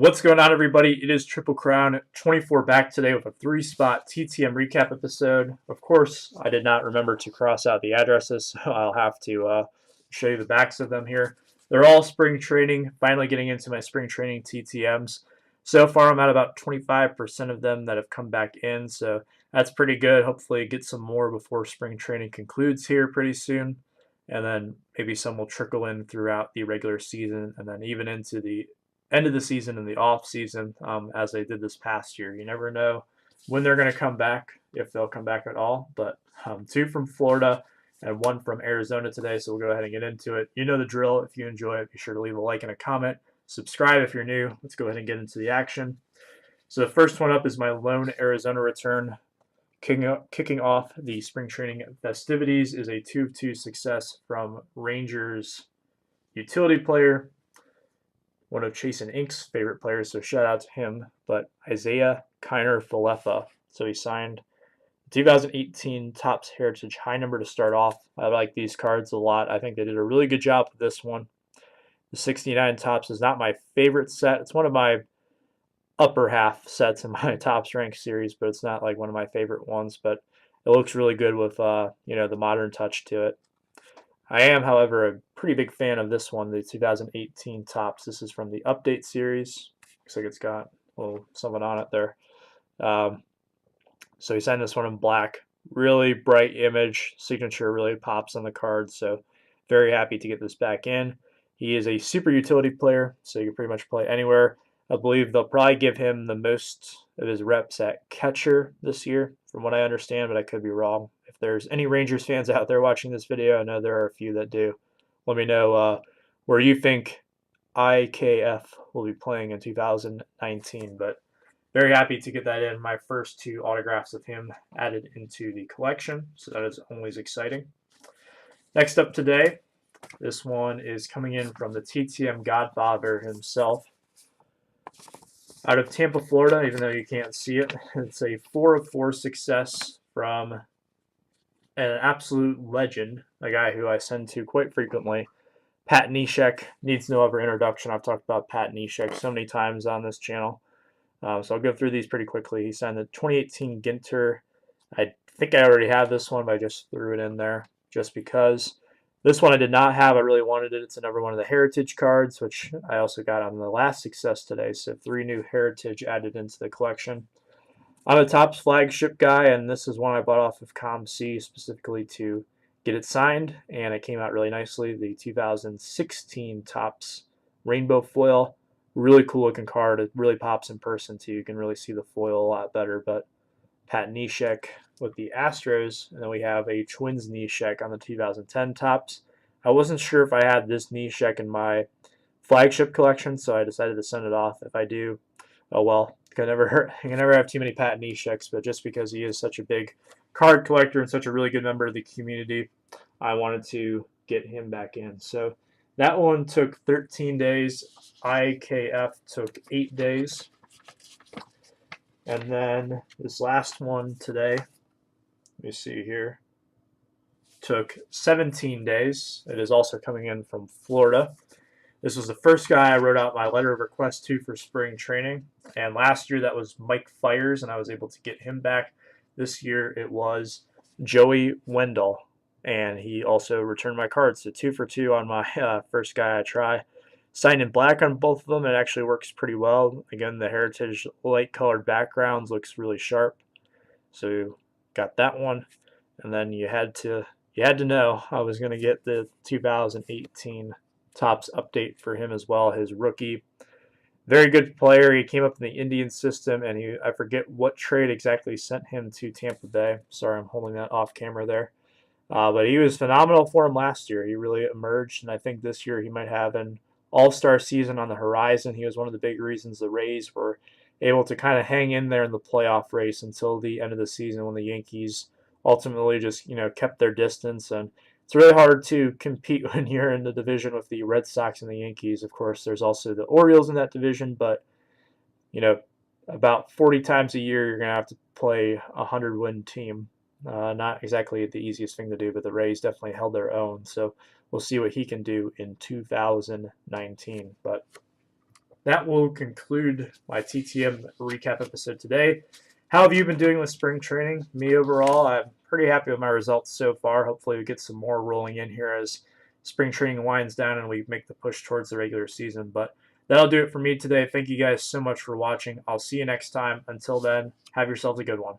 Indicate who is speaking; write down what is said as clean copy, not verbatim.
Speaker 1: What's going on, everybody? It is Triple Crown 24 back today with a 3-spot TTM recap episode. Of course, I did not remember to cross out the addresses, so I'll have to show you the backs of them here. They're all spring training, finally getting into my spring training TTMs. So far, I'm at about 25% of them that have come back in, so that's pretty good. Hopefully, get some more before spring training concludes here pretty soon. And then maybe some will trickle in throughout the regular season and then even into the end of the season and the off season, as they did this past year. You never know when they're going to come back, if they'll come back at all. But 2 from Florida and 1 from Arizona today, so we'll go ahead and get into it. You know the drill. If you enjoy it, be sure to leave a like and a comment. Subscribe if you're new. Let's go ahead and get into the action. So the first one up is my lone Arizona return. Kicking off the spring training festivities is a 2-2 success from Rangers utility player, one of Chase and Ink's favorite players, so shout out to him, but Isaiah Kiner-falefa. So he signed 2018 Topps Heritage high number to start off. I like these cards a lot. I think they did a really good job with this one. The 69 Topps is not my favorite set. It's one of my upper half sets in my Topps rank series, but it's not like one of my favorite ones, but it looks really good with the modern touch to it. I am, however, a pretty big fan of this one, the 2018 Topps. This is from the Update series. Looks like it's got a little something on it there. So he signed this one in black. Really bright image. Signature really pops on the card, so very happy to get this back in. He is a super utility player, so you can pretty much play anywhere. I believe they'll probably give him the most of his reps at catcher this year, from what I understand, but I could be wrong. If there's any Rangers fans out there watching this video, I know there are a few that do. Let me know where you think IKF will be playing in 2019, but very happy to get that in. My first 2 autographs of him added into the collection, so that is always exciting. Next up today, this one is coming in from the TTM Godfather himself. Out of Tampa, Florida, even though you can't see it, it's a 4 of 4 success from an absolute legend, a guy who I send to quite frequently. Pat Neshek needs no other introduction. I've talked about Pat Neshek so many times on this channel. So I'll go through these pretty quickly. He signed the 2018 Ginter. I think I already have this one, but I just threw it in there just because. This one I did not have. I really wanted it. It's another one of the Heritage cards, which I also got on the last success today. So 3 new Heritage added into the collection. I'm a Topps flagship guy, and this is one I bought off of ComC specifically to get it signed, and it came out really nicely. The 2016 Topps Rainbow Foil. Really cool looking card. It really pops in person too. You can really see the foil a lot better, but Pat Neshek with the Astros, and then we have a Twins Neshek on the 2010 Topps. I wasn't sure if I had this Neshek in my flagship collection, so I decided to send it off. If I do, oh well. It can never have too many Pat Nesheks, but just because he is such a big card collector and such a really good member of the community, I wanted to get him back in. So that one took 13 days. IKF took 8 days. And then this last one today, let me see here, took 17 days. It is also coming in from Florida. This was the first guy I wrote out my letter of request to for spring training. And last year that was Mike Fiers, and I was able to get him back. This year it was Joey Wendle, and he also returned my cards. So 2 for 2 on my first guy I try. Signed in black on both of them. It actually works pretty well. Again, the Heritage light colored backgrounds looks really sharp. So got that one. And then you had to know I was going to get the 2018 Topps update for him as well, his rookie. Very good player. He came up in the Indian system, and I forget what trade exactly sent him to Tampa Bay. Sorry, I'm holding that off camera there. But he was phenomenal for him last year. He really emerged, and I think this year he might have an all-star season on the horizon. He was one of the big reasons the Rays were able to kind of hang in there in the playoff race until the end of the season when the Yankees ultimately just, kept their distance. And it's really hard to compete when you're in the division with the Red Sox and the Yankees. Of course, there's also the Orioles in that division, but, about 40 times a year you're going to have to play a 100-win team. Not exactly the easiest thing to do, but the Rays definitely held their own. So we'll see what he can do in 2019. But that will conclude my TTM recap episode today. How have you been doing with spring training? Me overall, I'm pretty happy with my results so far. Hopefully, we get some more rolling in here as spring training winds down and we make the push towards the regular season. But that'll do it for me today. Thank you guys so much for watching. I'll see you next time. Until then, have yourselves a good one.